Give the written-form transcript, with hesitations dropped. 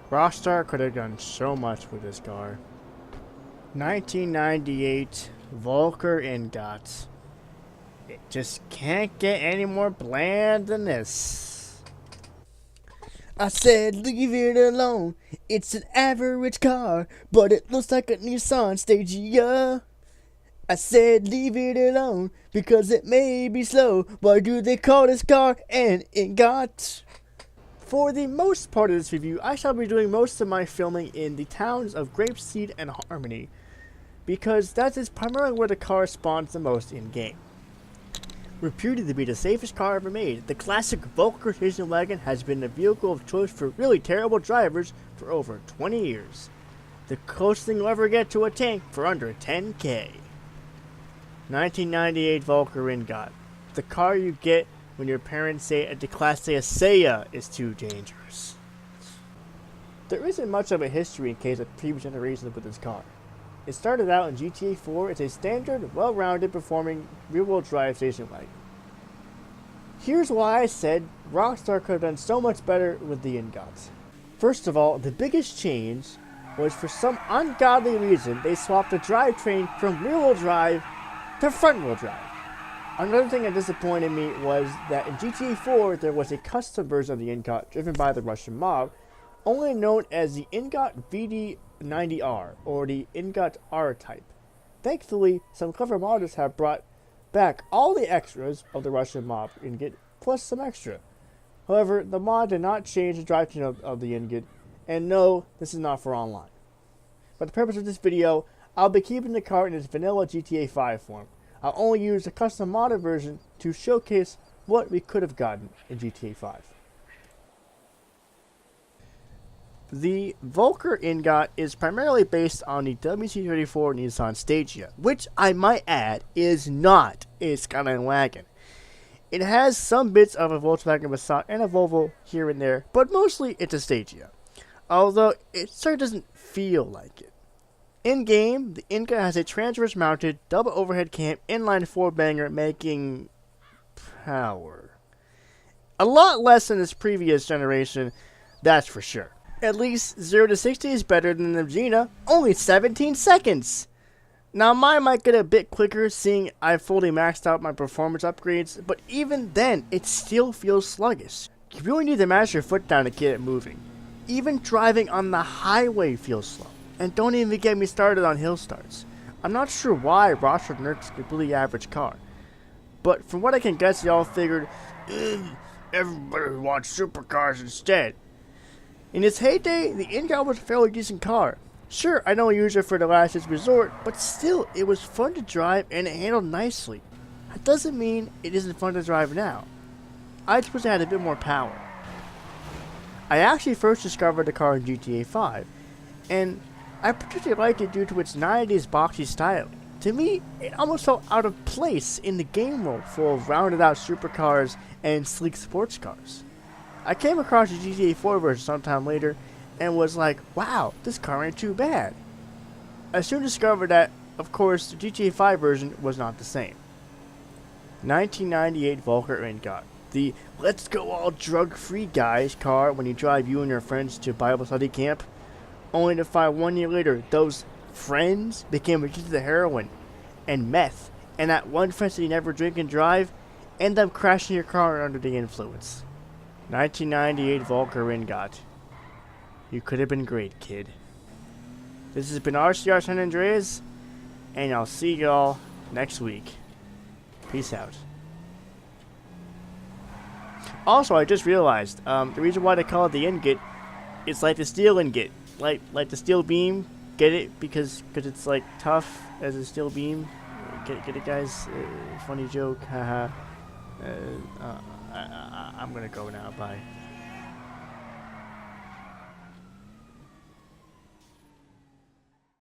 Rockstar could have done so much with this car. 1998 Vulcar Ingot. It just can't get any more bland than this. I said leave it alone. It's an average car, but it looks like a Nissan Stagea. I said leave it alone because it may be slow. Why do they call this car an Ingot? For the most part of this review, I shall be doing most of my filming in the towns of Grapeseed and Harmony, because that is primarily where the car spawns the most in-game. Reputed to be the safest car ever made, the classic Vulcar station wagon has been the vehicle of choice for really terrible drivers for over 20 years. The closest thing you'll ever get to a tank for under 10k. 1998 Vulcar Ingot. The car you get when your parents say a Class A Seiya is too dangerous. There isn't much of a history in case of previous generations with this car. It started out in GTA 4 as a standard, well-rounded performing rear-wheel drive station wagon. Here's why I said Rockstar could have done so much better with the Ingot. First of all, the biggest change was for some ungodly reason they swapped the drivetrain from rear-wheel drive to front-wheel drive. Another thing that disappointed me was that in GTA 4 there was a custom version of the Ingot driven by the Russian mob, only known as the Ingot VD90R, or the Ingot R-Type. Thankfully, some clever modders have brought back all the extras of the Russian mob Ingot, plus some extra. However, the mod did not change the drivetrain of the Ingot, and no, this is not for online. For the purpose of this video, I'll be keeping the car in its vanilla GTA 5 form. I'll only use the custom modded version to showcase what we could have gotten in GTA 5. The Vulcar Ingot is primarily based on the WC34 Nissan Stagea, which I might add is not a Skyline wagon. It has some bits of a Volkswagen Passat and a Volvo here and there, but mostly it's a Stagea, although it certainly doesn't feel like it. In-game, the Ingot has a transverse-mounted, double overhead cam inline 4-banger making power. A lot less than its previous generation, that's for sure. At least 0 to 60 is better than the Gina, only 17 seconds! Now mine might get a bit quicker seeing I've fully maxed out my performance upgrades, but even then, it still feels sluggish. You really need to mash your foot down to get it moving. Even driving on the highway feels slow. And don't even get me started on hill starts. I'm not sure why Rockstar nerfed a completely average car. But from what I can guess, y'all figured, everybody wants supercars instead. In its heyday, the Ingot was a fairly decent car. Sure, I don't use it for the last resort, but still, it was fun to drive and it handled nicely. That doesn't mean it isn't fun to drive now. I just wish it had a bit more power. I actually first discovered the car in GTA 5, and I particularly liked it due to its 90s boxy style. To me, it almost felt out of place in the game world full of rounded out supercars and sleek sports cars. I came across the GTA 4 version sometime later and was like, wow, this car ain't too bad. I soon discovered that, of course, the GTA 5 version was not the same. 1998 Vulcar Ingot. The let's go all drug-free guys car when you drive you and your friends to Bible study camp. Only to find 1 year later, those friends became addicted to heroin and meth, and that one friend that you never drink and drive, end up crashing your car under the influence. 1998 Vulcar Ingot. You could have been great, kid. This has been RCR San Andreas, and I'll see y'all next week. Peace out. Also, I just realized, the reason why they call it the Ingot, it's like the steel ingot. Like the steel beam, get it? Because it's like tough as a steel beam. Get it, guys? Funny joke, haha. I'm gonna go now. Bye.